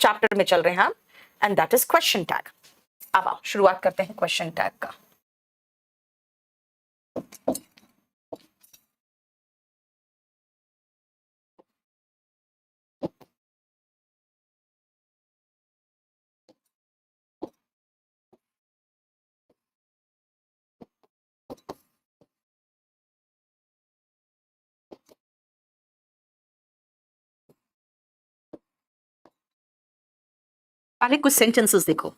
Chapter में चल रहे हैं हम, and that is question tag. अब आओ शुरुआत करते हैं क्वेश्चन टैग का। पहले कुछ सेंटेंसेस देखो।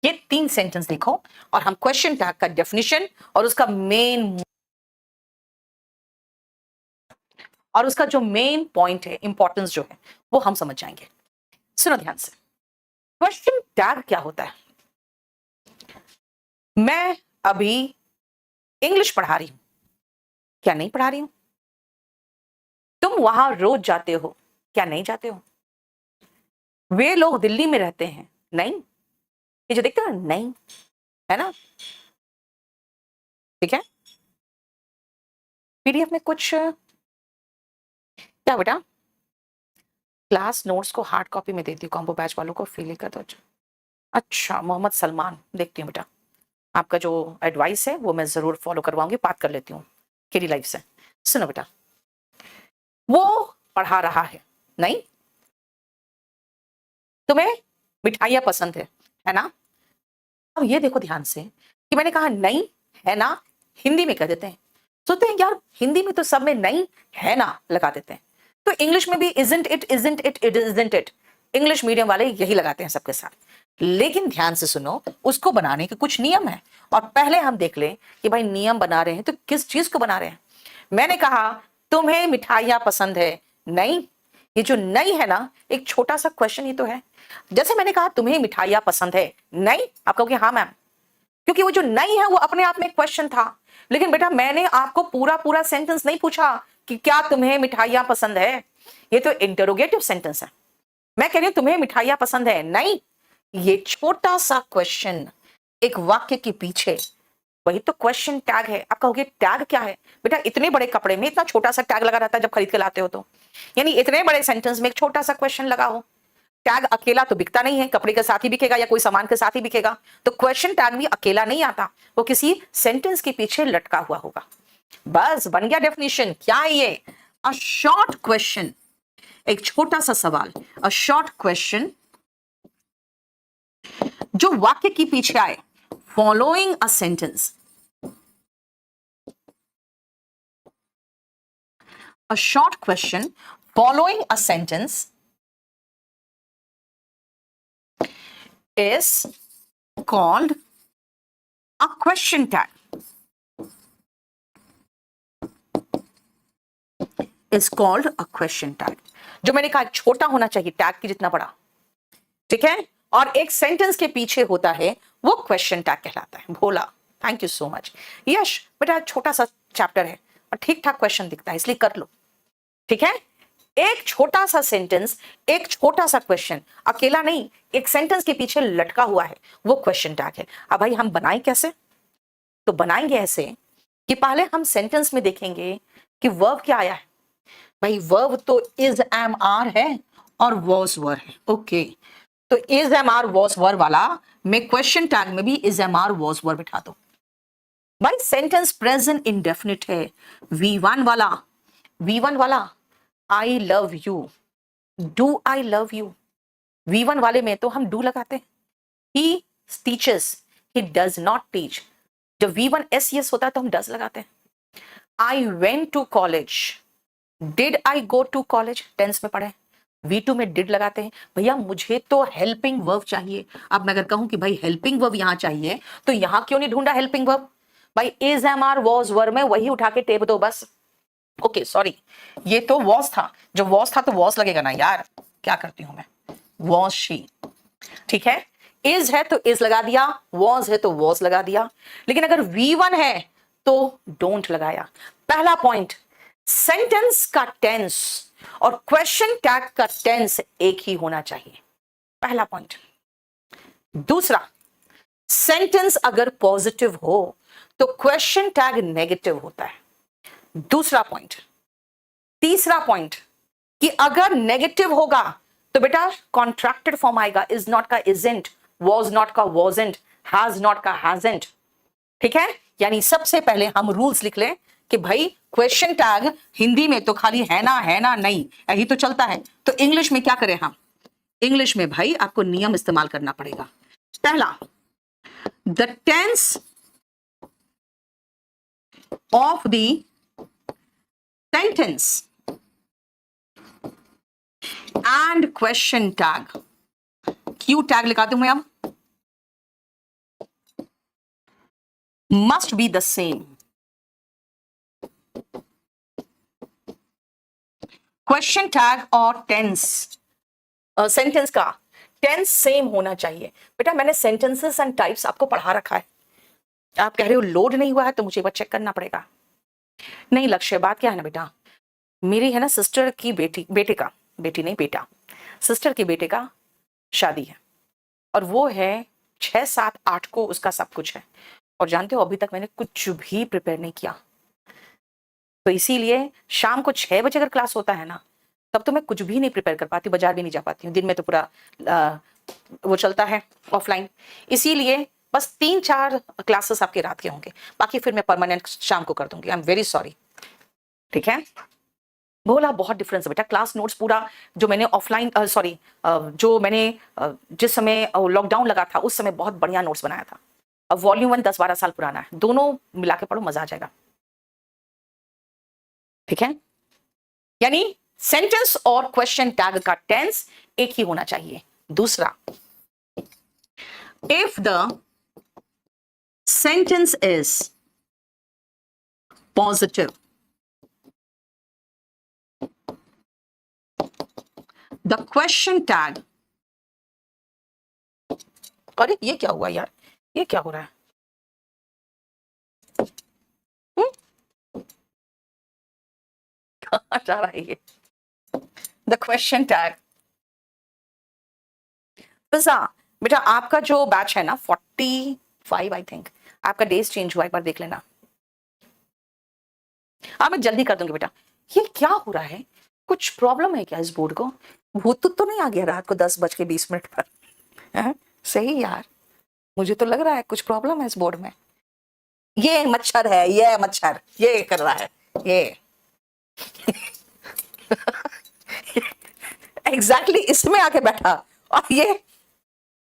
ये 3 सेंटेंस देखो और हम क्वेश्चन टैग का डेफिनेशन और उसका जो मेन पॉइंट है, इंपॉर्टेंस जो है, वो हम समझ जाएंगे। सुनो ध्यान से, क्वेश्चन टैग क्या होता है? मैं अभी इंग्लिश पढ़ा रही हूं, क्या नहीं पढ़ा रही हूं? तुम वहां रोज जाते हो, क्या नहीं जाते हो? वे लोग दिल्ली में रहते हैं, नहीं? ये जो देखते हो नहीं, है ना? ठीक है। पीडीएफ में कुछ क्या बेटा, क्लास नोट्स को हार्ड कॉपी में देती हूँ, कॉम्बो बैच वालों को फील कर दो। अच्छा, मोहम्मद सलमान, देखती हूँ बेटा, आपका जो एडवाइस है वो मैं जरूर फॉलो करवाऊंगी, बात कर लेती हूँ केडी लाइफ से। सुनो बेटा, वो पढ़ा रहा है, नहीं? तुम्हें मिठाइयां पसंद है ना? अब ये देखो ध्यान से कि मैंने कहा नहीं है ना, हिंदी में कह देते हैं, सोचते हैं यार हिंदी में तो सब में नहीं है ना लगा देते हैं, तो इंग्लिश में भी isn't it, isn't it, it isn't it, English medium वाले यही लगाते हैं सबके साथ। लेकिन ध्यान से सुनो, उसको बनाने के कुछ नियम है, और पहले हम देख लें कि भाई नियम बना रहे हैं तो किस चीज को बना रहे हैं। मैंने कहा तुम्हें मिठाइयां पसंद है, नहीं? ये जो नहीं है ना, एक छोटा सा क्वेश्चन ही तो है। जैसे मैंने कहा तुम्हें मिठाइयां पसंद है, नहीं? आप कहोगे हाँ मैम, क्योंकि वो जो नहीं है वो अपने आप में एक क्वेश्चन था। लेकिन बेटा मैंने आपको पूरा पूरा सेंटेंस नहीं पूछा कि क्या तुम्हें मिठाइयां पसंद है, ये तो इंटरोगेटिव सेंटेंस है। मैं कह रही हूं तुम्हें मिठाइयां पसंद है, नहीं? ये छोटा सा क्वेश्चन एक वाक्य के पीछे, वही तो क्वेश्चन टैग है। आप कहोगे टैग क्या है? बेटा इतने बड़े कपड़े में इतना छोटा सा टैग लगा रहता है जब खरीद के लाते हो तो, यानी इतने बड़े सेंटेंस में एक छोटा सा क्वेश्चन लगा हो। टैग अकेला तो बिकता नहीं है, कपड़े के साथ ही बिकेगा या कोई सामान के साथ ही बिकेगा, तो क्वेश्चन टैग भी अकेला नहीं आता, वो किसी सेंटेंस के पीछे लटका हुआ होगा। बस बन गया डेफिनेशन। क्या है ये? अ शॉर्ट क्वेश्चन, एक छोटा सा सवाल, अ शॉर्ट क्वेश्चन जो वाक्य के पीछे आए, following a sentence, a short question following a sentence is called a question tag. Is called a question tag. जो मैंने कहा छोटा होना चाहिए टैग की जितना बड़ा, ठीक है, और एक सेंटेंस के पीछे होता है वो क्वेश्चन टैग कहलाता है। भोला, थैंक यू सो मच। यश बेटा छोटा सा चैप्टर है और ठीक ठाक क्वेश्चन दिखता है, इसलिए कर लो, ठीक है। एक छोटा सा सेंटेंस, एक छोटा सा क्वेश्चन, अकेला नहीं, एक सेंटेंस के पीछे लटका हुआ है, वो क्वेश्चन टैग है। अब भाई हम बनाएं कैसे? तो बनाएंगे ऐसे कि पहले हम सेंटेंस में देखेंगे कि वर्ब क्या आया है। भाई वर्ब तो इज एम आर है और वॉज वर है, ओके। तो is am are was were वाला मैं क्वेश्चन टैग में भी is am are was were बिठा दो। भाई सेंटेंस प्रेजेंट इंडेफिनिट है, V1 वाला I love you, do I love you, V1 वाले में तो हम डू लगाते हैं। He teaches, he does not teach, जब V1 SES होता है तो हम डज लगाते हैं। I went to college, did I go to college, tense में पढ़े, V2 में डिड लगाते हैं। भैया मुझे तो हेल्पिंग वर्ब चाहिए। अब मैं अगर कहूं कि भाई हेल्पिंग वर्ब यहां चाहिए, तो यहां क्यों नहीं ढूंढा हेल्पिंग वर्ब? भाई is am are was verb में वही उठा के टेप दो बस, ओके सॉरी, ये तो वॉज था, जो वॉज था तो वॉज लगेगा ना यार, क्या करती हूं मैं, वॉज शी, ठीक है। इज है तो इज लगा दिया, वॉज है तो वॉज लगा दिया, लेकिन अगर V1 है तो डोंट लगाया। पहला पॉइंट, सेंटेंस का टेंस और क्वेश्चन टैग का टेंस एक ही होना चाहिए, पहला पॉइंट। दूसरा, सेंटेंस अगर पॉजिटिव हो तो क्वेश्चन टैग नेगेटिव होता है, दूसरा पॉइंट। तीसरा पॉइंट कि अगर नेगेटिव होगा तो बेटा कॉन्ट्रैक्टेड फॉर्म आएगा, इज नॉट का इजेंट, वॉज नॉट का वॉजेंट, हैज नॉट का हैजेंट, ठीक है। यानी सबसे पहले हम रूल्स लिख लें कि भाई क्वेश्चन टैग हिंदी में तो खाली है ना नहीं, यही तो चलता है, तो इंग्लिश में क्या करें हम, इंग्लिश में भाई आपको नियम इस्तेमाल करना पड़ेगा। पहला, the tense of the sentence and question tag, Q tag लिखा दूं मैं अब, must be the same. Question tag और टेंस, सेंटेंस का टेंस सेम होना चाहिए। बेटा मैंने सेंटेंसेस एंड टाइप्स आपको पढ़ा रखा है, आप कह रहे हो लोड नहीं हुआ है तो मुझे एक बार चेक करना पड़ेगा। नहीं लक्ष्य, बात क्या है ना बेटा, मेरी है ना सिस्टर की बेटे का, बेटी नहीं बेटा, सिस्टर के बेटे का शादी है, और वो है 6, 7, 8 को उसका सब कुछ है, और जानते हो अभी तक मैंने कुछ भी प्रिपेयर नहीं किया, तो इसीलिए शाम को 6 बजे अगर क्लास होता है ना, तब तो मैं कुछ भी नहीं प्रिपेयर कर पाती, बाजार भी नहीं जा पाती हूँ, दिन में तो पूरा वो चलता है ऑफलाइन, इसीलिए बस 3-4 क्लासेस आपके रात के होंगे, बाकी फिर मैं परमानेंट शाम को कर दूंगी। आई एम वेरी सॉरी, ठीक है। बोला बहुत डिफरेंस है बेटा, क्लास नोट्स पूरा जो मैंने ऑफलाइन सॉरी जो मैंने जिस समय लॉकडाउन लगा था उस समय बहुत बढ़िया नोट्स बनाया था, अब वॉल्यूम 1 10-12 साल पुराना है, दोनों मिला के पढ़ो मजा आ जाएगा, ठीक है। यानी सेंटेंस और क्वेश्चन टैग का टेंस एक ही होना चाहिए। दूसरा, if the sentence is positive, the question tag, अरे ये क्या हुआ यार, ये क्या हो रहा है, कहां जा रहा है ये, द क्वेश्चन टैग। बेटा आपका जो बैच है ना 45 आई थिंक, आपका डेज चेंज हुआ, एक बार देख लेना। हाँ मैं जल्दी कर दूंगी बेटा। ये क्या हो रहा है, कुछ प्रॉब्लम है क्या इस बोर्ड को, भूत तो नहीं आ गया रात को 10:20 पर, है? सही यार, मुझे तो लग रहा है कुछ प्रॉब्लम है इस बोर्ड में, ये मच्छर है, ये मच्छर ये कर रहा है ये एग्जैक्टली इसमें आके बैठा और ये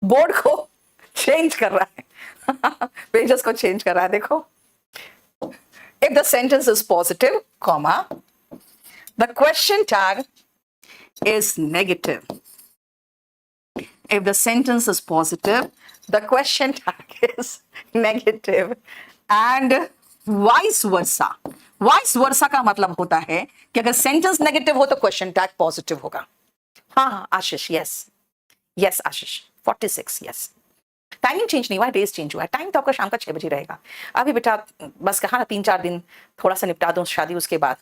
बोर्ड को चेंज कर रहा है पेजेस को चेंज कर रहा है, देखो। If the sentence is positive, comma, the question tag is negative. If the sentence is positive, the question tag is negative. And vice versa. Vice versa का मतलब होता है कि अगर सेंटेंस नेगेटिव हो तो क्वेश्चन टैग पॉजिटिव होगा। हाँ आशीष, यस आशीष 46, यस। टाइमिंग चेंज नहीं हुआ, डेज चेंज हुआ है, टाइम तो आपका शाम का 6 बजे रहेगा। अभी बेटा बस कहा ना 3-4 दिन थोड़ा सा निपटा दूं शादी, उसके बाद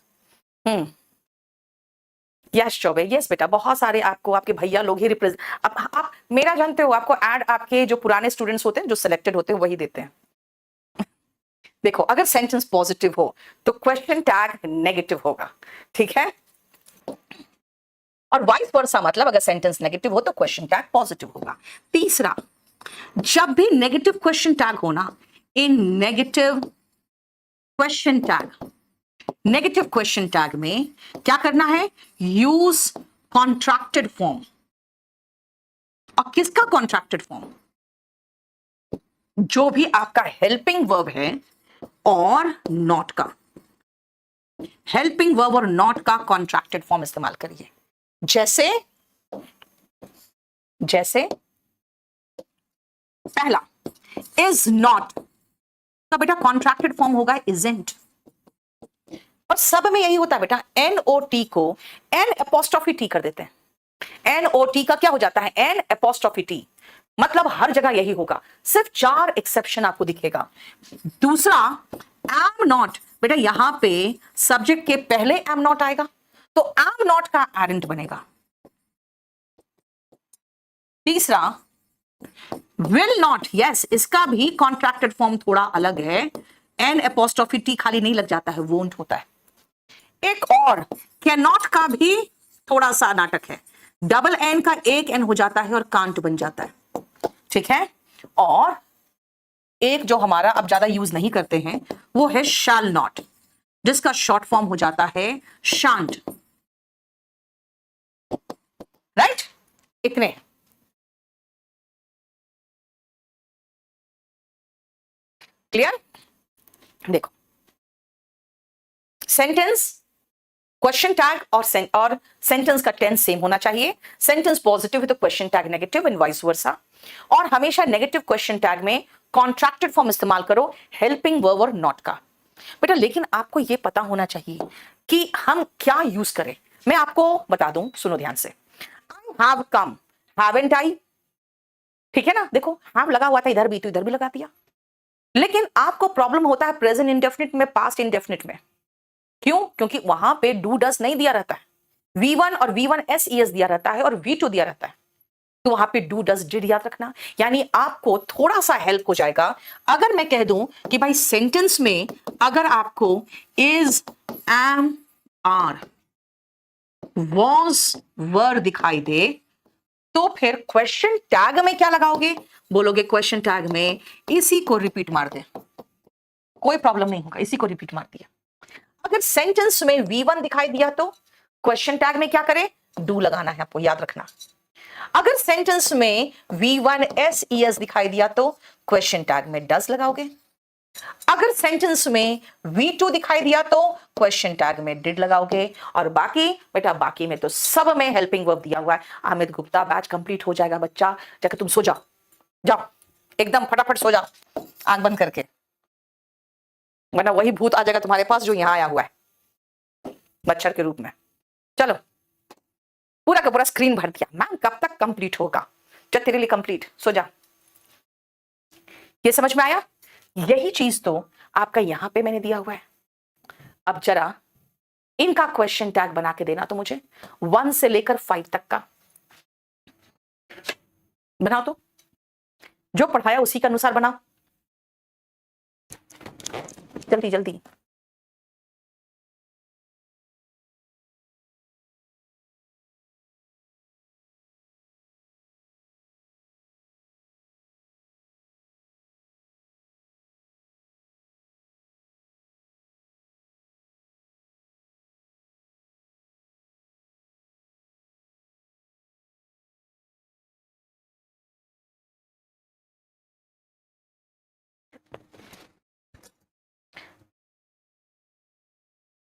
यस चौबे, यस बेटा बहुत सारे आपको आपके भैया लोग ही रिप्रेजेंट, आप मेरा जानते हो, आपको ऐड आपके जो पुराने स्टूडेंट्स होते हैं जो सिलेक्टेड होते हैं वही देते हैं। देखो अगर सेंटेंस पॉजिटिव हो तो क्वेश्चन टैग नेगेटिव होगा, ठीक है, और वाइस वर्सा मतलब अगर सेंटेंस नेगेटिव हो तो क्वेश्चन टैग पॉजिटिव होगा। तीसरा, जब भी नेगेटिव क्वेश्चन टैग होना, इन नेगेटिव क्वेश्चन टैग में क्या करना है, यूज कॉन्ट्रैक्टेड फॉर्म। और किसका कॉन्ट्रैक्टेड फॉर्म, जो भी आपका हेल्पिंग वर्ब है और नॉट का, हेल्पिंग वर्ब और नॉट का कॉन्ट्रैक्टेड फॉर्म इस्तेमाल करिए। जैसे पहला इज नॉट का बेटा कॉन्ट्रैक्टेड फॉर्म होगा इजेंट, और सब में यही होता है बेटा, NOT को N' कर देते हैं। NOT का क्या हो जाता है, N', मतलब हर जगह यही होगा, सिर्फ 4 एक्सेप्शन आपको दिखेगा। दूसरा एम नॉट, बेटा यहां पे सब्जेक्ट के पहले एम नॉट आएगा तो एम नॉट का एरेंट बनेगा। तीसरा विल नॉट, यस इसका भी कॉन्ट्रैक्टेड फॉर्म थोड़ा अलग है, N' खाली नहीं लग जाता है, वोंट होता है। एक और कैन नॉट का भी थोड़ा सा नाटक है, डबल एन का एक एन हो जाता है और कांट बन जाता है, ठीक है। और एक जो हमारा अब ज्यादा यूज नहीं करते हैं वो है शैल नॉट, जिसका शॉर्ट फॉर्म हो जाता है शांट, राइट। इतने क्लियर। देखो सेंटेंस, क्वेश्चन टैग और सेंटेंस का टेंस सेम होना चाहिए। सेंटेंस पॉजिटिव है तो question tag negative and vice versa. और हमेशा नेगेटिव क्वेश्चन टैग में कॉन्ट्रैक्टेड फॉर्म इस्तेमाल करो, हेल्पिंग वर्ब और नॉट का। बेटा लेकिन आपको यह पता होना चाहिए कि हम क्या यूज करें। मैं आपको बता दूं, सुनो ध्यान से। I have come, haven't I, ठीक है ना। देखो हैव लगा हुआ था इधर भी तो इधर भी लगा दिया। लेकिन आपको प्रॉब्लम होता है प्रेजेंट इंडेफिनिट में, पास्ट इंडेफिनिट में। क्यों? क्योंकि वहां पे डू डस नहीं दिया रहता है, V1 और V1 SES दिया रहता है और V2 दिया रहता है, तो वहां पे डू डस डिड याद रखना। यानी आपको थोड़ा सा हेल्प हो जाएगा अगर मैं कह दूं कि भाई सेंटेंस में अगर आपको इज, एम, आर, वॉज, वर दिखाई दे तो फिर क्वेश्चन टैग में क्या लगाओगे? बोलोगे क्वेश्चन टैग में इसी को रिपीट मार दे, कोई प्रॉब्लम नहीं होगा, इसी को रिपीट मार दिया। अगर सेंटेंस में V1 दिखाई दिया तो क्वेश्चन टैग में क्या करें? डू लगाना है, आपको याद रखना। अगर सेंटेंस में V1 SES दिखाई दिया तो क्वेश्चन टैग में डस लगाओगे। अगर सेंटेंस में V2 दिखाई दिया तो क्वेश्चन टैग में डिड लगाओगे। और बाकी बेटा बाकी में तो सब में हेल्पिंग वर्ब दिया हुआ है। अमित गुप्ता बैच कंप्लीट हो जाएगा बच्चा, जाकर तुम सो जाओ, जाओ एकदम फटाफट सो जाओ आंख बंद करके, वरना वही भूत आ जाएगा तुम्हारे पास जो यहां आया हुआ है मच्छर के रूप में। चलो पूरा का पूरा स्क्रीन भर दिया। मैम कब तक कंप्लीट होगा? जब तेरे लिए कंप्लीट, सो जा। ये समझ में आया? यही चीज तो आपका यहां पे मैंने दिया हुआ है। अब जरा इनका क्वेश्चन टैग बना के देना तो मुझे 1 से लेकर 5 तक का बनाओ, तो जो पढ़ाया उसी के अनुसार बनाओ, जल्दी जल्दी।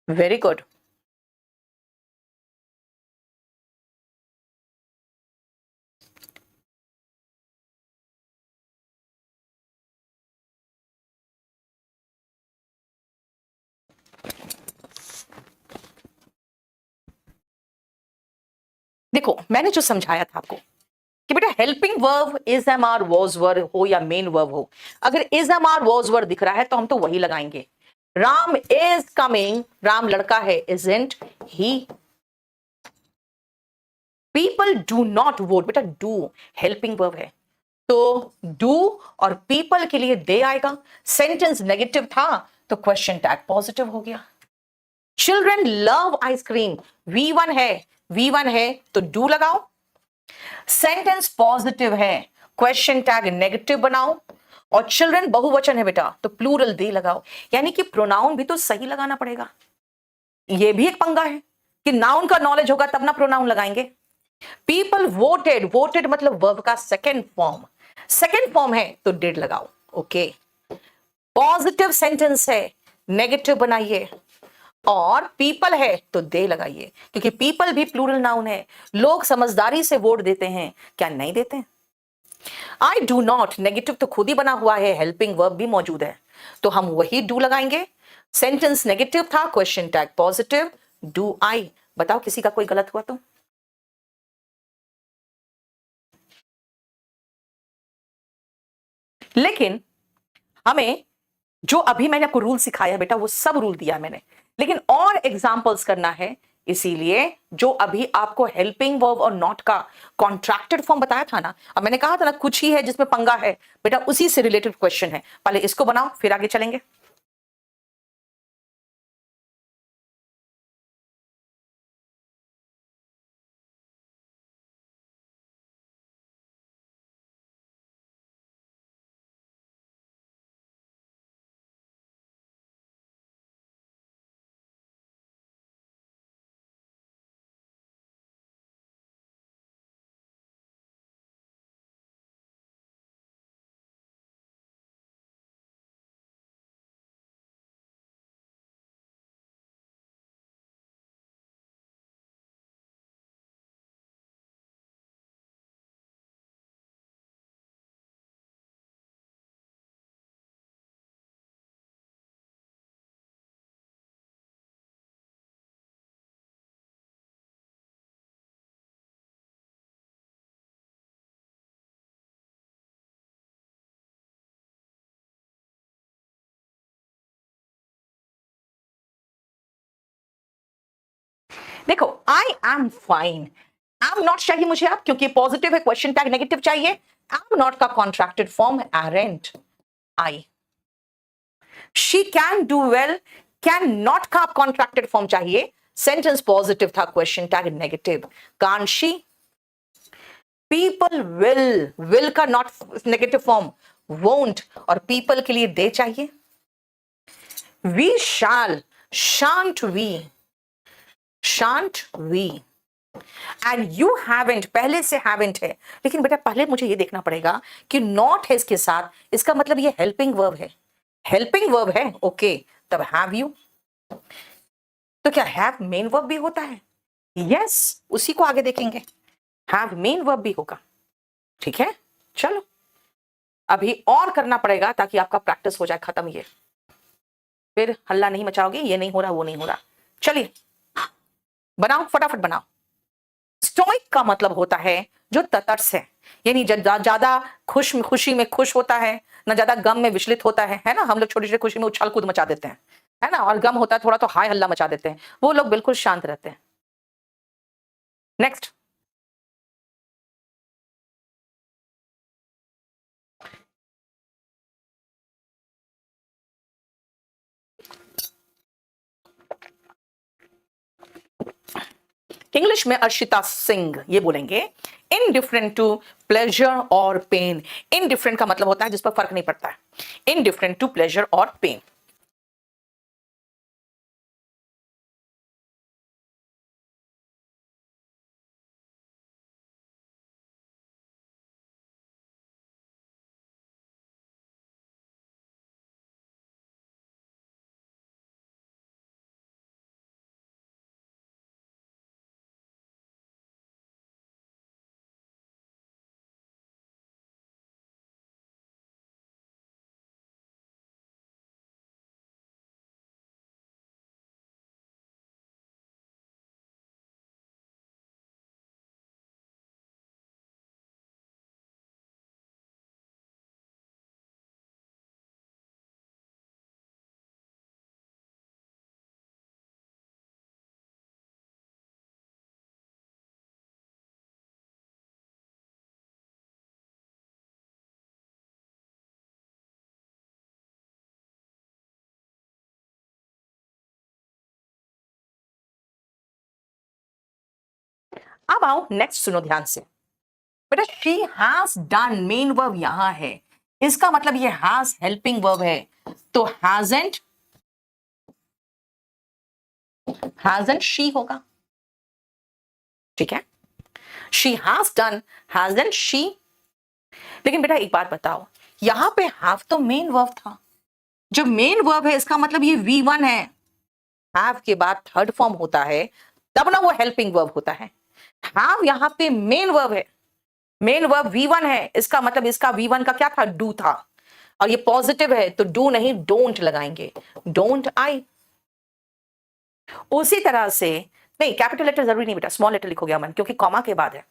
Very good. देखो मैंने जो समझाया था आपको कि बेटा helping verb is am are was were हो या मेन वर्ब हो, अगर is am are was were दिख रहा है तो हम तो वही लगाएंगे। राम इज कमिंग, राम लड़का है, isn't he. People do not vote, बेटा डू हेल्पिंग वर्ब है तो डू और पीपल के लिए दे आएगा। सेंटेंस नेगेटिव था तो क्वेश्चन टैग पॉजिटिव हो गया। चिल्ड्रन लव आइसक्रीम, V1 है तो डू लगाओ। सेंटेंस पॉजिटिव है, क्वेश्चन टैग नेगेटिव बनाओ। और चिल्ड्रन बहुवचन है बेटा तो प्लूरल दे लगाओ। यानी कि प्रोनाउन भी तो सही लगाना पड़ेगा। ये भी एक पंगा है कि नाउन का नॉलेज होगा तब ना प्रोनाउन लगाएंगे। पीपल वोटेड, वोटेड मतलब वर्ब का सेकेंड फॉर्म है तो डिड लगाओ। ओके, पॉजिटिव सेंटेंस है, नेगेटिव बनाइए। और पीपल है तो दे लगाइए, क्योंकि पीपल भी प्लूरल नाउन है। लोग समझदारी से वोट देते हैं, क्या नहीं देते? आई डू नॉट नेगेटिव तो खुद ही बना हुआ है, हेल्पिंग वर्ब भी मौजूद है तो हम वही डू लगाएंगे। सेंटेंस नेगेटिव था, question tag positive, do I. बताओ किसी का कोई गलत हुआ तो? लेकिन हमें जो अभी मैंने आपको रूल सिखाया बेटा, वो सब रूल दिया मैंने, लेकिन और एग्जाम्पल्स करना है। इसीलिए जो अभी आपको हेल्पिंग वर्ब और नॉट का कॉन्ट्रैक्टेड फॉर्म बताया था ना, अब मैंने कहा था ना कुछ ही है जिसमें पंगा है बेटा, उसी से रिलेटेड क्वेश्चन है। पहले इसको बनाओ फिर आगे चलेंगे। देखो, I am fine, I am not चाहिए मुझे आप, क्योंकि पॉजिटिव है, क्वेश्चन टैग नेगेटिव चाहिए। आई एम नॉट का contracted form aren't I. She can do well, can not का कॉन्ट्रैक्टेड फॉर्म चाहिए, सेंटेंस पॉजिटिव था, question tag negative. Can't she, people will का नॉट नेगेटिव फॉर्म वोंट, और people के लिए they चाहिए। We shall, shan't we, shan't we. And you haven't, पहले से हैवेंट है, लेकिन बेटा पहले मुझे ये देखना पड़ेगा कि नॉट है इसके साथ, इसका मतलब ये हेल्पिंग वर्ब है। हेल्पिंग वर्ब है, ओके, तब हैव यू। तो क्या हैव मेन वर्ब भी होता है? यस, उसी को आगे देखेंगे, हैव मेन वर्ब भी होगा। ठीक है, चलो अभी और करना पड़ेगा ताकि आपका प्रैक्टिस हो जाए खत्म। ये फिर हल्ला नहीं मचाओगे, ये नहीं हो रहा वो नहीं हो रहा। चलिए बनाओ, फटाफट बनाओ। स्टोइक का मतलब होता है जो तटस्थ है, यानी ज्यादा खुशी में खुश होता है, ना ज्यादा गम में विचलित होता है ना। हम लोग छोटी छोटी खुशी में उछाल कूद मचा देते हैं, है ना, और गम होता है थोड़ा तो हाय हल्ला मचा देते हैं। वो लोग बिल्कुल शांत रहते हैं। नेक्स्ट, इंग्लिश में अर्शिता सिंह ये बोलेंगे, इनडिफरेंट टू प्लेजर और पेन। इनडिफरेंट का मतलब होता है जिस पर फर्क नहीं पड़ता है, इनडिफरेंट टू प्लेजर और पेन। अब आओ नेक्स्ट, सुनो ध्यान से बेटा। She has done, main verb यहां है, इसका मतलब ये हैज हेल्पिंग वर्ब है, तो हैजंट शी होगा। ठीक है, she has done, hasn't she. लेकिन बेटा एक बात बताओ, यहां पे हैव तो मेन वर्ब था, जो मेन वर्ब है इसका मतलब ये V1 है। हैव के बाद थर्ड फॉर्म होता है तब ना वो हेल्पिंग वर्ब होता है। हैव यहां पे मेन वर्ब है, मेन वर्ब V1 है, इसका मतलब इसका V1 का क्या था, डू था। और ये पॉजिटिव है तो डू नहीं डोंट लगाएंगे, डोंट आई। उसी तरह से नहीं, कैपिटल लेटर जरूरी नहीं बेटा, स्मॉल लेटर लिखोगे अमन, क्योंकि कॉमा के बाद है।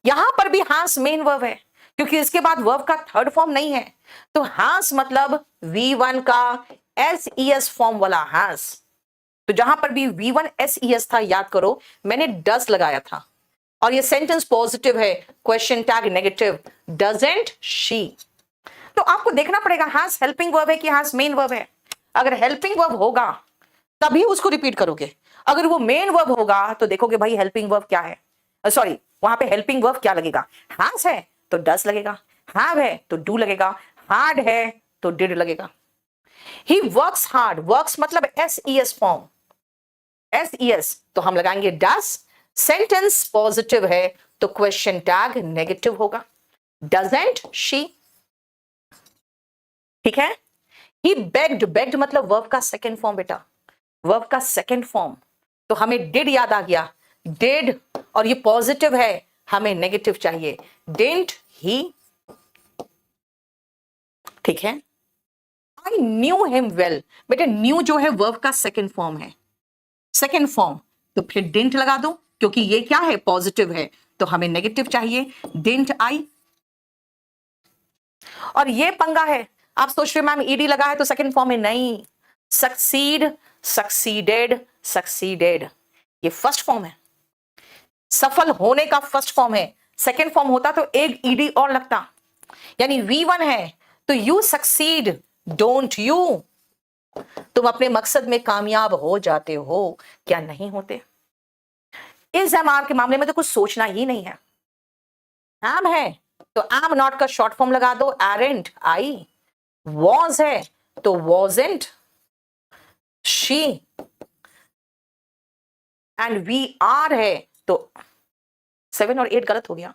यहां पर भी हास मेन वर्ब है, क्योंकि इसके बाद वर्ब का थर्ड फॉर्म नहीं है, तो हास मतलब V1 का SES फॉर्म वाला हास। तो जहां पर भी V1 SES था, याद करो मैंने डस लगाया था, और ये सेंटेंस पॉजिटिव है, question tag negative, doesn't she. तो आपको देखना पड़ेगा हास हेल्पिंग वर्ब है कि हास मेन वर्ब है। अगर हेल्पिंग वर्ब होगा तभी उसको रिपीट करोगे, अगर वो मेन वर्ब होगा तो देखोगे भाई हेल्पिंग वर्ब क्या है, सॉरी वहां पे हेल्पिंग वर्ब क्या लगेगा, हैज है तो डस लगेगा, हैव है तो डू लगेगा, हार्ड है तो डिड लगेगा। ही वर्क्स हार्ड, वर्क्स मतलब SES फॉर्म, SES तो हम लगाएंगे डस। सेंटेंस पॉजिटिव है तो क्वेश्चन टैग नेगेटिव होगा, डजंट शी। ठीक है। ही बेग्ड, बेग्ड मतलब वर्ब का सेकेंड फॉर्म बेटा, वर्ब का सेकेंड फॉर्म, तो हमें डिड याद आ गया, डिड, और ये पॉजिटिव है, हमें नेगेटिव चाहिए, डिडंट ही। ठीक है। आई न्यू हिम वेल, बेटे न्यू जो है वर्ब का सेकेंड फॉर्म है, सेकेंड फॉर्म, तो फिर डिडंट लगा दो, क्योंकि ये क्या है पॉजिटिव है, तो हमें नेगेटिव चाहिए, डिडंट आई। और ये पंगा है, आप सोच रहे मैम ईडी लगा है तो सेकेंड फॉर्म है, नहीं, सक्सीड, सक्सीडेड, सक्सीडेड, ये फर्स्ट फॉर्म है, सफल होने का फर्स्ट फॉर्म है। सेकेंड फॉर्म होता तो एक ईडी और लगता, यानी V1 है तो यू सक्सीड, डोंट यू, तुम अपने मकसद में कामयाब हो जाते हो, क्या नहीं होते। इस एमआर के मामले में तो कुछ सोचना ही नहीं है। एम है तो एम नॉट का शॉर्ट फॉर्म लगा दो, एरेंट आई, वॉज है तो wasn't she, and we are है तो 7 और 8 गलत हो गया,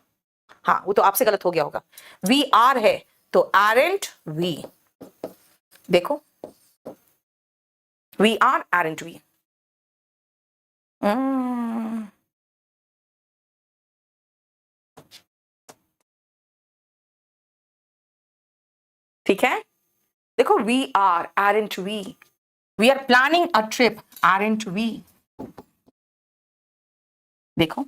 हाँ वो तो आपसे गलत हो गया होगा, वी आर है तो आरेंट वी, देखो वी आर आरेंट वी। ठीक है, देखो we are aren't we are planning a trip aren't we, देखो।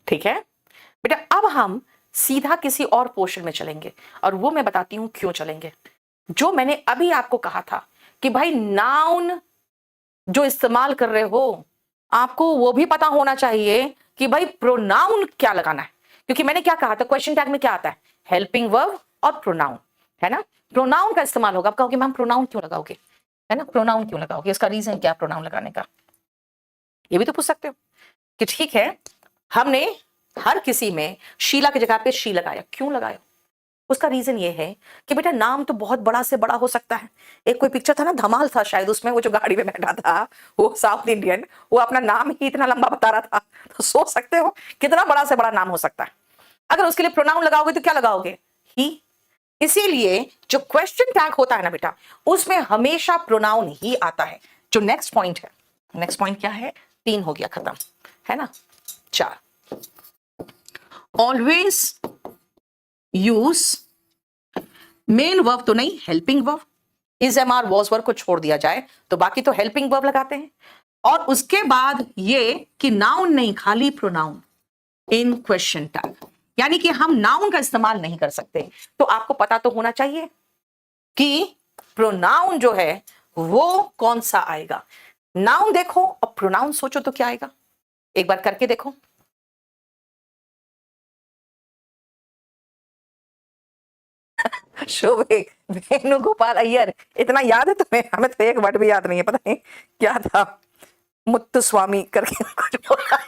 ठीक है बेटा, अब हम सीधा किसी और पोर्शन में चलेंगे, और वो मैं बताती हूं क्यों चलेंगे। जो मैंने अभी आपको कहा था कि भाई नाउन जो इस्तेमाल कर रहे हो, आपको वो भी पता होना चाहिए कि भाई प्रोनाउन क्या लगाना है, क्योंकि मैंने क्या कहा था क्वेश्चन टैग में क्या आता है, हेल्पिंग वर्ब और प्रोनाउन, है ना। प्रोनाउन का इस्तेमाल होगा, आप कहोगे मैम प्रोनाउन क्यों लगाओगे, है ना, प्रोनाउन क्यों लगाओगे, इसका रीजन क्या प्रोनाउन लगाने का, ये भी तो पूछ सकते हो कि ठीक है हमने हर किसी में शीला की जगह पे शी लगाया, क्यों लगाया, उसका रीजन ये है कि बेटा नाम तो बहुत बड़ा से बड़ा हो सकता है। एक कोई पिक्चर था ना, धमाल था शायद, उसमें वो जो गाड़ी में बैठा था वो साउथ इंडियन, वो अपना नाम ही इतना लंबा बता रहा था, तो सोच सकते हो कितना बड़ा से बड़ा नाम हो सकता है। अगर उसके लिए प्रोनाउन लगाओगे तो क्या लगाओगे, ही। इसीलिए जो क्वेश्चन टैग होता है ना बेटा, उसमें हमेशा प्रोनाउन ही आता है। जो नेक्स्ट पॉइंट है, नेक्स्ट पॉइंट क्या है, 3 हो गया खत्म, है ना। 4, ऑलवेज यूज मेन वर्ब तो नहीं helping verb, is am are was verb को छोड़ दिया जाए तो बाकी तो हेल्पिंग वर्ब लगाते हैं। और उसके बाद ये कि नाउन नहीं खाली प्रोनाउन इन क्वेश्चन टैग, यानी कि हम नाउन का इस्तेमाल नहीं कर सकते। तो आपको पता तो होना चाहिए कि प्रोनाउन जो है वो कौन सा आएगा। नाउन देखो और प्रोनाउन सोचो तो क्या आएगा, एक बार करके देखो। शोभिक वेणुगोपाल अय्यर, इतना याद है तुम्हें, हमें तो एक वर्ड भी याद नहीं है, पता नहीं क्या था, मुत्तुस्वामी करके कुछ बोला।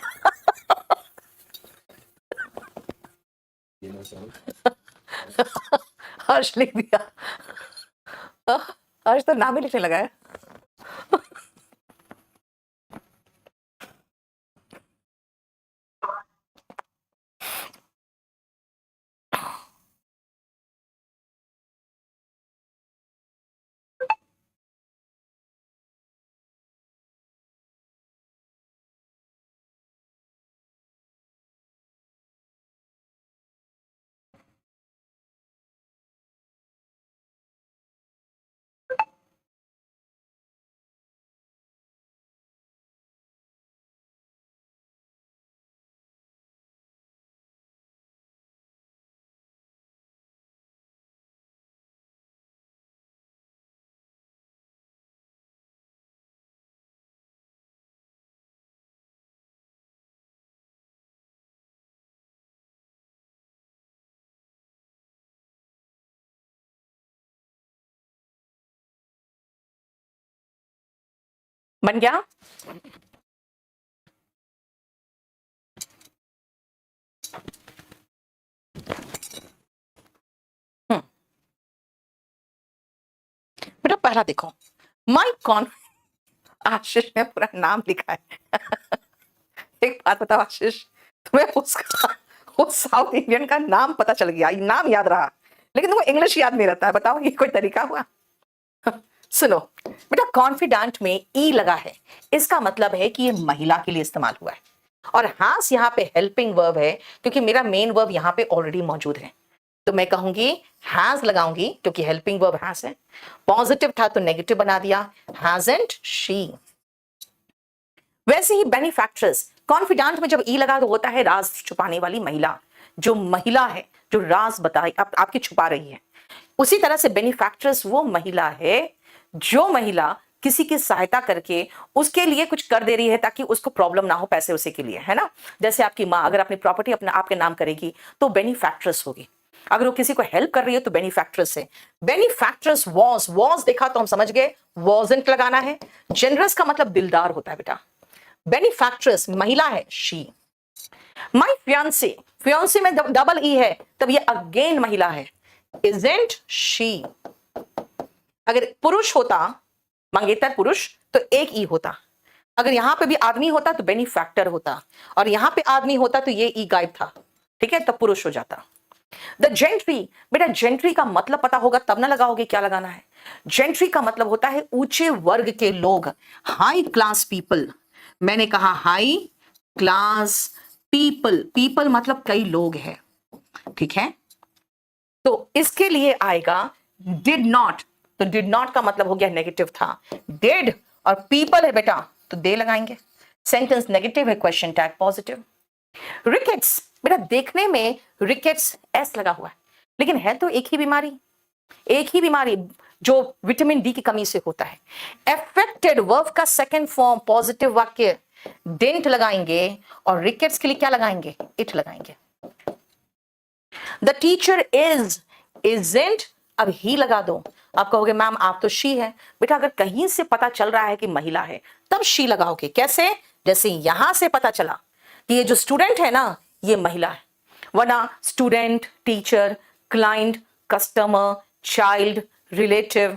हर्ष लिख दिया, हर्ष तो नाम ही लिखने लगा है। बन गया? बेटा पहला देखो, माई कॉन, आशीष ने पूरा नाम लिखा है। एक बात बताओ आशीष, तुम्हें उसका वो साउथ इंडियन का नाम पता चल गया, नाम याद रहा, लेकिन तुमको इंग्लिश याद नहीं रहता है, बताओ ये कोई तरीका हुआ? सुनो बेटा, कॉन्फिडेंट में ई लगा है, इसका मतलब है कि ये महिला के लिए इस्तेमाल हुआ है, और हास यहाँ पे हेल्पिंग वर्ब है क्योंकि मेरा मेन वर्ब यहाँ पे ऑलरेडी मौजूद है, तो मैं कहूंगी हैज लगाऊंगी क्योंकि हेल्पिंग वर्ब हैज है। पॉजिटिव था तो नेगेटिव बना दिया, हैजंट शी। वैसे ही बेनिफैक्ट्रेस, कॉन्फिडेंट में जब ई लगा तो होता है राज छुपाने वाली महिला, जो महिला है जो राज बताए आपकी छुपा रही है। उसी तरह से बेनिफैक्ट्रेस वो महिला है जो महिला किसी की सहायता करके उसके लिए कुछ कर दे रही है ताकि उसको प्रॉब्लम ना हो पैसे उसे के लिए, है ना। जैसे आपकी माँ अगर अपनी प्रॉपर्टी अपने आपके नाम करेगी तो बेनिफैक्ट्रेस होगी, अगर वो किसी को हेल्प कर रही है तो बेनिफैक्ट्रेस है। बेनिफैक्ट्रेस वॉज देखा तो हम समझ गए, वॉजंट लगाना है। जनरस का मतलब दिलदार होता है बेटा, बेनिफैक्ट्रेस महिला है शी। माई फियांसे, फियांसे में डबल ई है तब ये अगेन महिला है, इजंट शी। अगर पुरुष होता, मंगेतर पुरुष, तो एक ई होता, अगर यहां पे भी आदमी होता तो बेनिफैक्टर होता, और यहां पे आदमी होता तो ये ई गायब था, ठीक है, तब पुरुष हो जाता। द जेंट्री, बेटा जेंट्री का मतलब पता होगा तब ना लगाओगे क्या लगाना है। जेंट्री का मतलब होता है ऊंचे वर्ग के लोग, हाई क्लास पीपल। मैंने कहा हाई क्लास पीपल, पीपल मतलब कई लोग हैं, ठीक है। तो इसके लिए आएगा डिड नॉट, तो डिड नॉट का मतलब हो गया नेगेटिव था, डिड और पीपल है बेटा तो दे लगाएंगे। सेंटेंस नेगेटिव है, क्वेश्चन टैग पॉजिटिव। रिकेट्स, बेटा देखने में रिकेट्स एस लगा हुआ है, लेकिन है तो एक ही बीमारी जो विटामिन डी की कमी से होता है। एफेक्टेड वर्ब का सेकंड फॉर्म पॉजिटिव वाक्य, डेंट लगाएंगे, और रिकेट्स के लिए क्या लगाएंगे, इट लगाएंगे। द टीचर इजंट, अब ही लगा दो। आप कहोगे मैम आप तो शी है, बेटा अगर कहीं से पता चल रहा है कि महिला है तब शी लगाओगे। कैसे? जैसे यहां से पता चला कि ये जो स्टूडेंट है ना ये महिला है, वरना student, teacher, client, customer, child, relative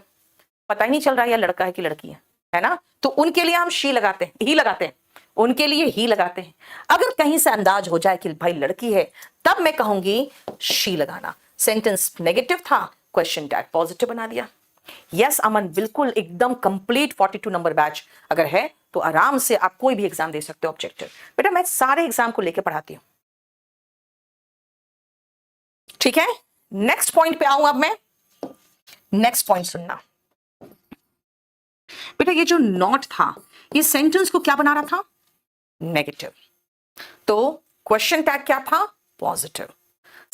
पता ही नहीं चल रहा है या लड़का है कि लड़की है ना, तो उनके लिए हम शी लगाते हैं, ही लगाते हैं, उनके लिए ही लगाते हैं। अगर कहीं से अंदाज हो जाए कि भाई लड़की है तब मैं कहूंगी शी लगाना। सेंटेंस नेगेटिव था, क्वेश्चन टैग पॉजिटिव बना दिया। यस अमन, बिल्कुल एकदम कंप्लीट 42 नंबर बैच अगर है तो आराम से आप कोई भी एग्जाम दे सकते हो ऑब्जेक्टिव। बेटा मैं सारे एग्जाम को लेकर पढ़ाती हूं, ठीक है। नेक्स्ट पॉइंट पे आऊं अब मैं, नेक्स्ट पॉइंट सुनना बेटा। ये जो नॉट था ये सेंटेंस को क्या बना रहा था, नेगेटिव, तो क्वेश्चन टैग क्या था, पॉजिटिव।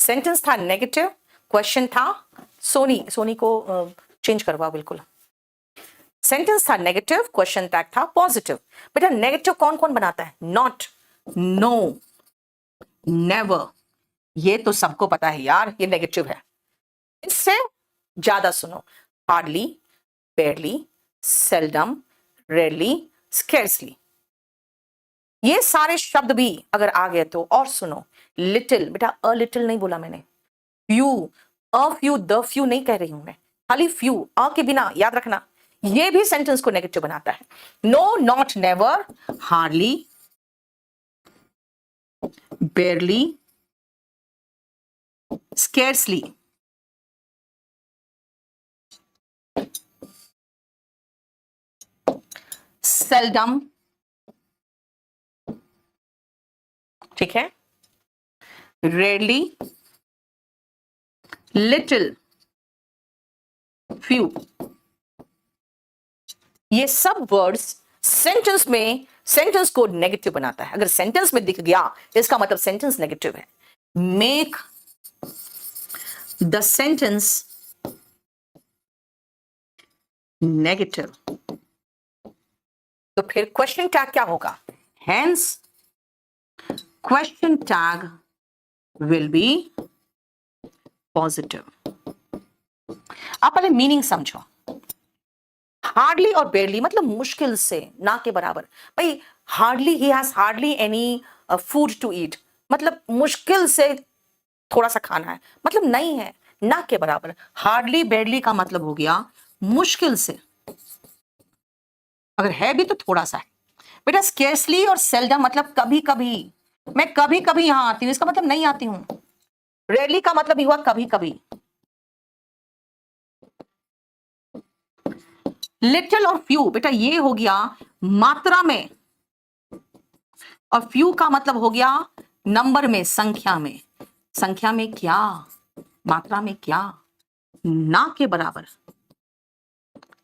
सेंटेंस था नेगेटिव, क्वेश्चन था, सोनी को चेंज करवा बिल्कुल। सेंटेंस था नेगेटिव, क्वेश्चन टैग था पॉजिटिव। बेटा नेगेटिव कौन कौन बनाता है, नॉट, नो, नेवर, ये तो सबको पता है यार ये नेगेटिव है। इससे ज्यादा सुनो, हार्डली, बेयरली, सेल्डम, रेयरली, स्केर्सली, ये सारे शब्द भी अगर आ गए तो। और सुनो लिटिल, बेटा अ लिटिल नहीं बोला मैंने, few, a few, the few नहीं कह रही हूं मैं, खाली फ्यू, अ के बिना, याद रखना ये भी सेंटेंस को नेगेटिव बनाता है। No, not, never, hardly, barely, scarcely, seldom, ठीक है, रेयरली, लिटिल, फ्यू, ये सब वर्ड्स सेंटेंस में सेंटेंस को नेगेटिव बनाता है। अगर सेंटेंस में दिख गया इसका मतलब सेंटेंस नेगेटिव है। मेक द सेंटेंस नेगेटिव, तो फिर क्वेश्चन टैग क्या होगा, hence question tag will be positive. आप पहले मीनिंग समझो, हार्डली और बेरली मतलब मुश्किल से, ना के बराबर। भाई hardly, he has hardly any food to eat, मतलब मुश्किल से थोड़ा सा खाना है, मतलब नहीं है, ना के बराबर। हार्डली बेरली का मतलब हो गया मुश्किल से, अगर है भी तो थोड़ा सा है। बेटा स्केर्सली और सेल्डम मतलब कभी कभी, मैं कभी कभी यहां आती हूं, इसका मतलब नहीं आती हूं। रेयरली का मतलब हुआ कभी कभी। लिटिल और फ्यू, बेटा ये हो गया मात्रा में, और फ्यू का मतलब हो गया नंबर में, संख्या में। संख्या में क्या, मात्रा में क्या, ना के बराबर,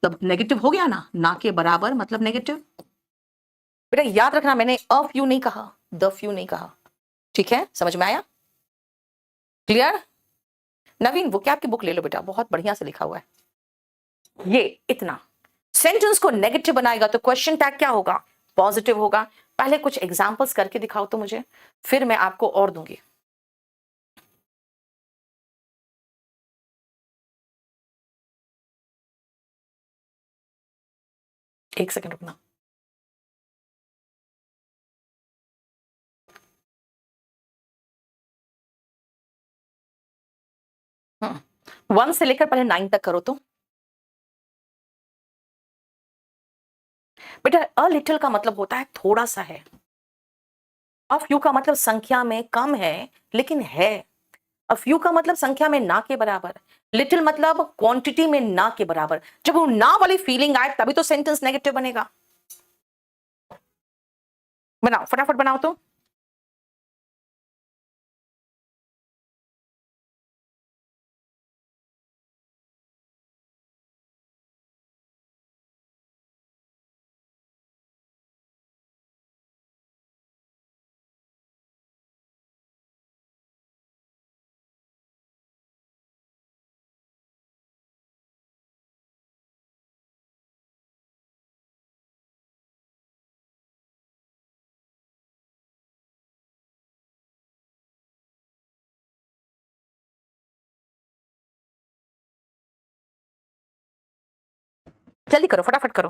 तब नेगेटिव हो गया ना के बराबर मतलब नेगेटिव। बेटा याद रखना, मैंने अ फ्यू नहीं कहा, द फ्यू नहीं कहा, ठीक है, समझ में आया, क्लियर। नवीन वो क्या, आपकी बुक ले लो बेटा, बहुत बढ़िया से लिखा हुआ है ये इतना। सेंटेंस को नेगेटिव बनाएगा तो क्वेश्चन टैग क्या होगा, पॉजिटिव होगा। पहले कुछ एग्जांपल्स करके दिखाओ तो मुझे, फिर मैं आपको और दूंगी। एक सेकंड रुकना। वन से लेकर पहले 9 तक करो तो। बेटा अ लिटिल का मतलब होता है थोड़ा सा है, अ फ्यू का मतलब संख्या में कम है लेकिन है, अ फ्यू का मतलब संख्या में ना के बराबर, लिटिल मतलब क्वांटिटी में ना के बराबर। जब वो ना वाली फीलिंग आए तभी तो सेंटेंस नेगेटिव बनेगा। बनाओ फटाफट बनाओ तो। जल्दी करो फटाफट करो।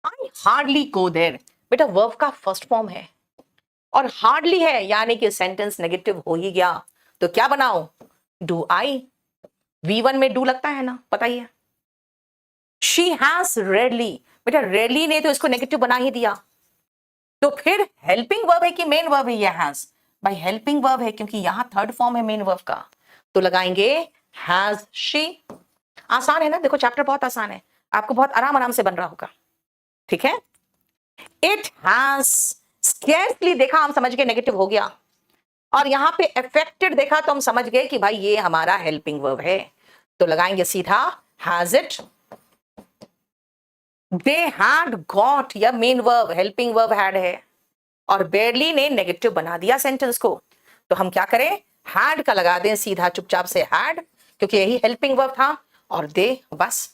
आई हार्डली गो देयर, बेटा वर्ब का फर्स्ट फॉर्म है और हार्डली है, यानी कि सेंटेंस नेगेटिव हो ही गया। तो क्या बनाओ, डू आई, V1 में डू लगता है ना, पता ही है। शी हैज रेयरली, बेटा रेयरली ने तो इसको नेगेटिव बना ही दिया, तो फिर हेल्पिंग वर्ब है कि मेन वर्ब है ये हैज, भाई हेल्पिंग वर्ब है क्योंकि यहां थर्ड फॉर्म है मेन वर्ब का, तो लगाएंगे हैज शी। आसान है ना, देखो चैप्टर बहुत आसान है, आपको बहुत आराम आराम से बन रहा होगा, ठीक है। इट हैज स्केर्सली, देखा हम समझ गए नेगेटिव हो गया, और यहां पे अफेक्टेड देखा तो हम समझ गए कि भाई ये हमारा हेल्पिंग वर्ब है, तो लगाएंगे सीधा has it. They had got, या main verb helping verb had है, और बेरली ने नेगेटिव बना दिया सेंटेंस को, तो हम क्या करें, हैड का लगा दें सीधा चुपचाप से हैड, क्योंकि यही हेल्पिंग वर्ब था, और दे, बस।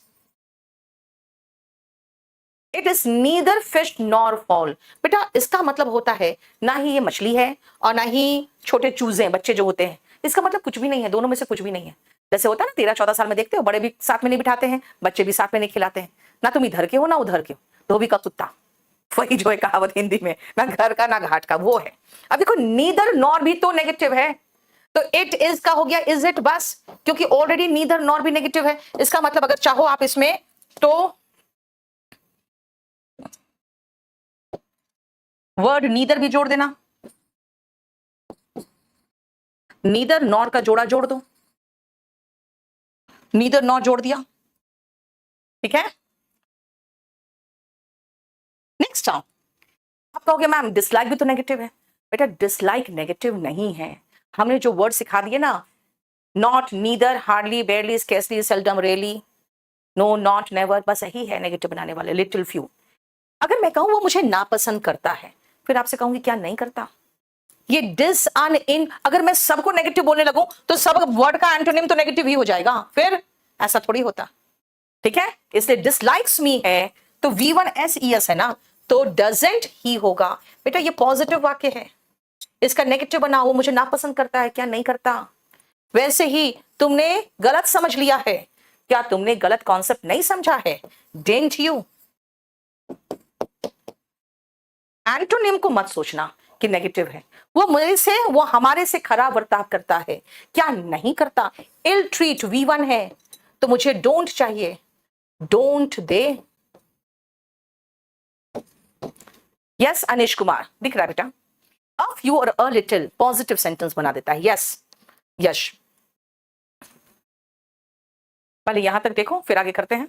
It is neither fish nor fall, बेटा इसका मतलब होता है ना ही ये मछली है और ना ही छोटे चूजे बच्चे जो होते हैं, इसका मतलब कुछ भी नहीं है, दोनों में से कुछ भी नहीं है। जैसे होता है ना 13-14 साल में देखते हो, बड़े भी साथ में नहीं बिठाते हैं, बच्चे भी साथ में नहीं खिलाते हैं, ना तुम इधर के हो ना उधर के हो, धोबी का कुत्ता, वही जो है कहावत हिंदी में, ना घर का ना घाट का, वो है। अब देखो नीदर नॉर भी तो नेगेटिव है, तो इट इज का हो गया इज इट, बस, क्योंकि ऑलरेडी नीदर नॉर भी नेगेटिव है, इसका मतलब अगर चाहो आप इसमें तो वर्ड नीदर भी जोड़ देना, नीदर नॉर का जोड़ा जोड़ दो, नीदर नॉर जोड़ दिया, ठीक है। नेक्स्ट आओ, आप कहोगे मैम डिसलाइक भी तो नेगेटिव है, बेटा डिसलाइक नेगेटिव नहीं है, हमने जो वर्ड सिखा दिए ना, not, neither, hardly, barely, scarcely, seldom, rarely, no, not, never, बस यही है नेगेटिव बनाने वाले, लिटिल, फ्यू। अगर मैं कहूं वो मुझे नापसंद करता है, फिर आपसे कहूंगी क्या नहीं करता, ये डिस अन इन, अगर मैं सबको नेगेटिव बोलने लगूं तो सब वर्ड का एंटोनिम तो नेगेटिव ही हो जाएगा, फिर ऐसा थोड़ी होता। ठीक है, इसलिए डिसलाइक्स मी है तो V1SES है ना, तो डजंट ही होगा। बेटा ये पॉजिटिव वाक्य है, इसका नेगेटिव बनाओ, वो मुझे नापसंद करता है क्या, नहीं करता। वैसे ही तुमने गलत समझ लिया है, क्या तुमने गलत कॉन्सेप्ट नहीं समझा है, डेंट यू। एंटोनिम को मत सोचना कि नेगेटिव है, वो मेरे से, वो हमारे से खराब बर्ताव करता है, क्या नहीं करता। इल ट्रीट V1 है तो मुझे डोंट चाहिए, डोंट दे। यस अनिश कुमार दिख रहा है बेटा, अ फ्यू और अ लिटिल पॉजिटिव सेंटेंस बना देता है। यस यश, पहले यहां तक देखो फिर आगे करते हैं।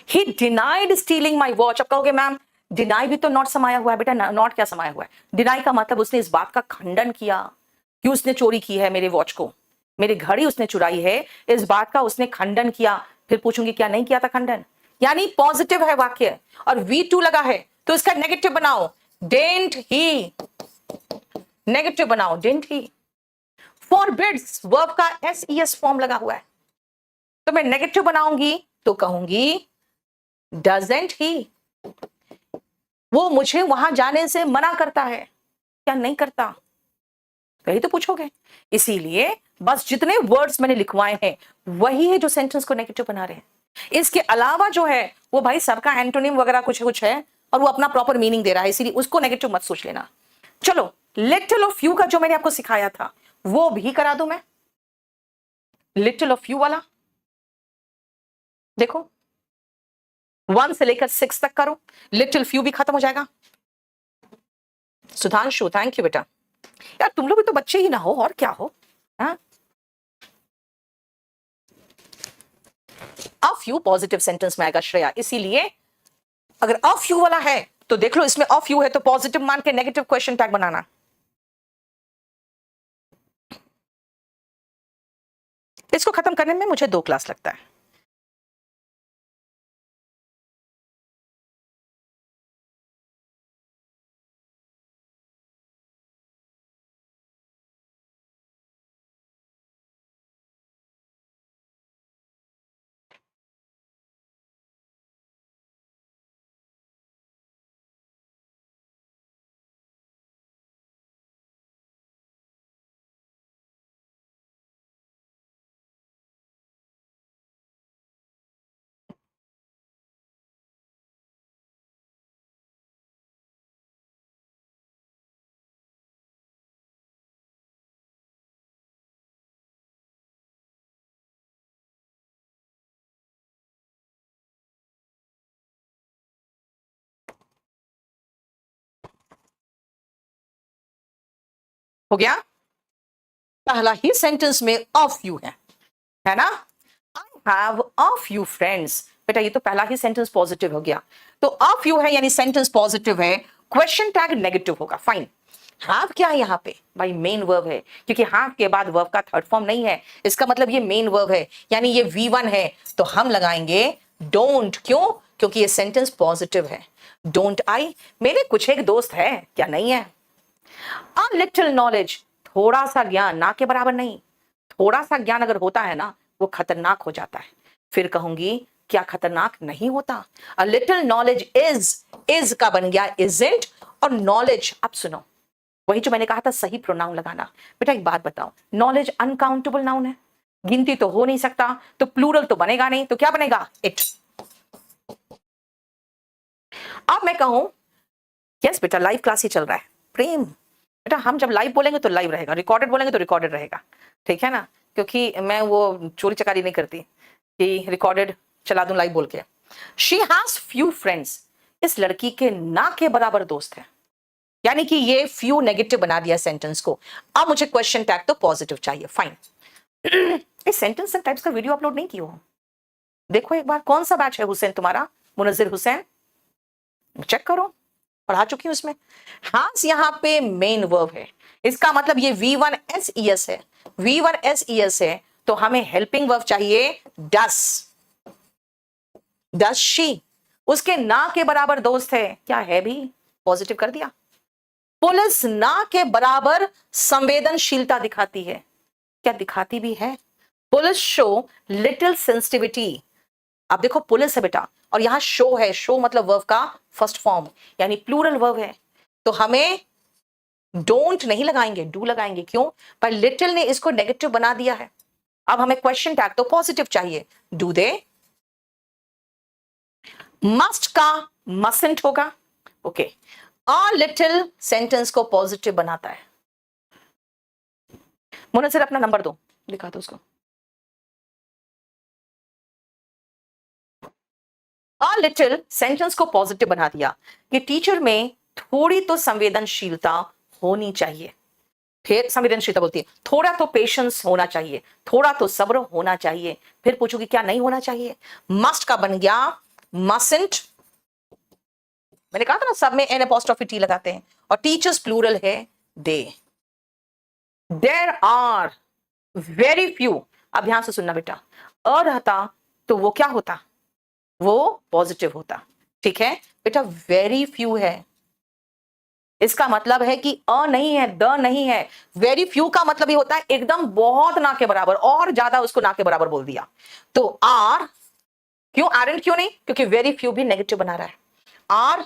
He denied stealing my watch। अब कहोगे मैम डिनाई भी तो नॉट समाया हुआ है। बेटा नॉट क्या समाया हुआ है, डिनाई का मतलब उसने इस बात का खंडन किया कि उसने चोरी की है मेरे वॉच को, मेरी घड़ी उसने चुराई है, इस बात का उसने खंडन किया। फिर पूछूंगी क्या नहीं किया था खंडन, यानी पॉजिटिव है वाक्य और V2 लगा है तो इसका नेगेटिव बनाओ, डेंट ही। नेगेटिव बनाओ डेंट ही। फॉरबिड्स वर्ब का SES फॉर्म लगा हुआ है तो मैं नेगेटिव बनाऊंगी तो कहूंगी डजंट ही, वो मुझे वहां जाने से मना करता है क्या नहीं करता, वही तो पूछोगे। इसीलिए बस जितने वर्ड्स मैंने लिखवाए हैं वही है जो सेंटेंस को नेगेटिव बना रहे हैं। इसके अलावा जो है वो भाई सबका एंटोनिम वगैरह कुछ कुछ है और वो अपना प्रॉपर मीनिंग दे रहा है, इसीलिए उसको नेगेटिव मत सोच लेना। चलो लिटिल ऑफ यू का जो मैंने आपको सिखाया था वो भी करा दूं मैं, लिटिल ऑफ यू वाला देखो 1 से लेकर 6 तक करो, लिटिल फ्यू भी खत्म हो जाएगा। सुधांशु थैंक यू बेटा, यार तुम लोग भी तो बच्चे ही ना हो और क्या हो। हाँ अ फ्यू पॉजिटिव सेंटेंस में आएगा श्रेया, इसीलिए अगर अ फ्यू वाला है तो देख लो इसमें अ फ्यू है तो पॉजिटिव मान के नेगेटिव क्वेश्चन टैग बनाना। इसको खत्म करने में मुझे 2 क्लास लगता है। हो गया, पहला ही सेंटेंस में अ फ्यू है ना। I have a few friends, बेटा ये तो पहला ही सेंटेंस पॉजिटिव हो गया, तो अ फ्यू है यानी सेंटेंस पॉजिटिव है, क्वेश्चन टैग नेगेटिव होगा। फाइन, हैव क्या है यहाँ पे भाई, मेन वर्ब है, क्योंकि हैव के बाद वर्ब का थर्ड फॉर्म नहीं है, इसका मतलब ये मेन वर्ब है यानी ये V1 है, तो हम लगाएंगे डोंट। क्यों, क्योंकि ये सेंटेंस पॉजिटिव है। डोंट आई, मेरे कुछ एक दोस्त है क्या नहीं है। अ लिटिल नॉलेज, थोड़ा सा ज्ञान, ना के बराबर नहीं, थोड़ा सा ज्ञान अगर होता है ना वो खतरनाक हो जाता है। फिर कहूंगी क्या खतरनाक नहीं होता। अ लिटिल नॉलेज इज का बन गया इजंट, और नॉलेज, अब सुनो वही जो मैंने कहा था सही प्रोनाउन लगाना। बेटा एक बात बताओ, नॉलेज अनकाउंटेबल नाउन है, गिनती तो हो नहीं सकता, तो प्लूरल तो बनेगा नहीं, तो क्या बनेगा इट। अब मैं कहूं यस बेटा लाइव क्लास ही चल रहा है, प्रेम बेटा हम जब लाइव बोलेंगे तो लाइव रहेगा, रिकॉर्डेड बोलेंगे तो रिकॉर्डेड रहेगा, ठीक है ना, क्योंकि मैं वो चोरी चकारी नहीं करती कि रिकॉर्डेड चला दूं लाइव बोल के। शी हैज फ्यू फ्रेंड्स, इस लड़की के ना के बराबर दोस्त है, यानी कि ये फ्यू नेगेटिव बना दिया सेंटेंस को। अब मुझे क्वेश्चन टैग तो पॉजिटिव चाहिए। फाइन, इस सेंटेंस एंड टाइप्स का वीडियो अपलोड नहीं किया हो, देखो एक बार कौन सा बैच है हुसैन तुम्हारा, मुनज्जिर हुसैन, चेक करो, पढ़ा चुकी हूं उसमें। हास यहाँ पे मेन वर्ब है, इसका मतलब ये V1SES है, V1SES है तो हमें हेल्पिंग वर्ब चाहिए डस। डस शी, उसके ना के बराबर दोस्त है, क्या है भी, पॉजिटिव कर दिया। पुलिस ना के बराबर संवेदनशीलता दिखाती है। क्या दिखाती भी है? Police show little sensitivity. अब देखो पुलिस है बेटा और यहां शो है, शो मतलब वर्ब का फर्स्ट फॉर्म यानी प्लूरल वर्ब है, तो हमें डोंट नहीं लगाएंगे, डू लगाएंगे। क्यों? पर लिटिल ने इसको नेगेटिव बना दिया है। अब हमें क्वेश्चन टैग तो पॉजिटिव चाहिए। Do they? मस्ट का मसंट होगा। ओके, अ लिटिल सेंटेंस को पॉजिटिव बनाता है। मुनस्सिर अपना नंबर दो, दिखा दो उसको। अ लिटिल सेंटेंस को पॉजिटिव बना दिया कि टीचर में थोड़ी तो संवेदनशीलता होनी चाहिए। फिर संवेदनशीलता बोलती है, थोड़ा तो पेशेंस होना चाहिए, थोड़ा तो सब्र होना चाहिए। फिर पूछोगी क्या नहीं होना चाहिए? मस्ट का बन गया मसंट। मैंने कहा था ना सब में एन अपॉस्ट्रोफी टी लगाते हैं, और टीचर्स प्लूरल है they. There are very few. अब ध्यान से सुनना बेटा, अ रहता तो वो क्या होता? वो पॉजिटिव होता। ठीक है बेटा, वेरी फ्यू है, इसका मतलब है कि अ नहीं है, द नहीं है। वेरी फ्यू का मतलब ये होता है एकदम बहुत ना के बराबर, और ज्यादा उसको ना के बराबर बोल दिया। तो आर, क्यों आर एंड क्यों नहीं? क्योंकि वेरी फ्यू भी नेगेटिव बना रहा है। आर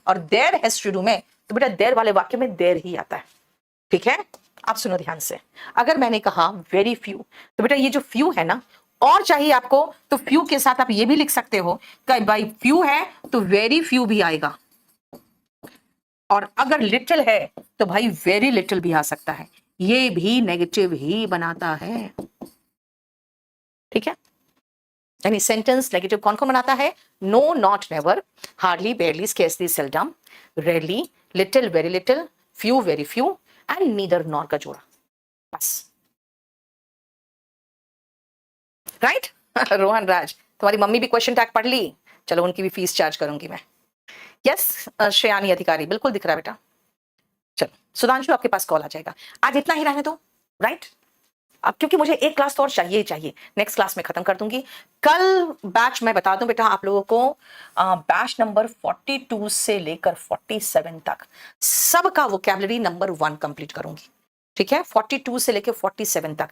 और देयर हैज टू डू में, तो बेटा देयर वाले वाक्य में देयर ही आता है। ठीक है, आप सुनो ध्यान से। अगर मैंने कहा वेरी फ्यू, तो बेटा ये जो फ्यू है ना, और चाहिए आपको तो फ्यू के साथ आप ये भी लिख सकते हो कि भाई फ्यू है तो वेरी फ्यू भी आएगा, और अगर लिटिल है तो भाई वेरी लिटिल भी आ सकता है। ये भी नेगेटिव ही बनाता है। ठीक है, यानी सेंटेंस नेगेटिव कौन कौन बनाता है? No, not, never, hardly, barely, scarcely, seldom, rarely, little, very little, few, very few, and neither nor का जोड़ा। बस। राइट? रोहन राज, तुम्हारी मम्मी भी क्वेश्चन टैग पढ़ ली, चलो उनकी भी फीस चार्ज करूंगी मैं। यस, श्रेयानी अधिकारी, बिल्कुल दिख रहा है बेटा। चलो सुधांशु, आपके पास कॉल आ जाएगा। आज इतना ही रहने दो, राइट? अब क्योंकि मुझे एक क्लास तो और चाहिए ही चाहिए, नेक्स्ट क्लास में खत्म कर दूंगी। कल बैच मैं बता दूं बेटा आप लोगों को, बैच नंबर 42 से लेकर 47 तक सबका वोकैबुलरी नंबर 1 कंप्लीट करूंगी। ठीक है, 42 से लेकर 47 तक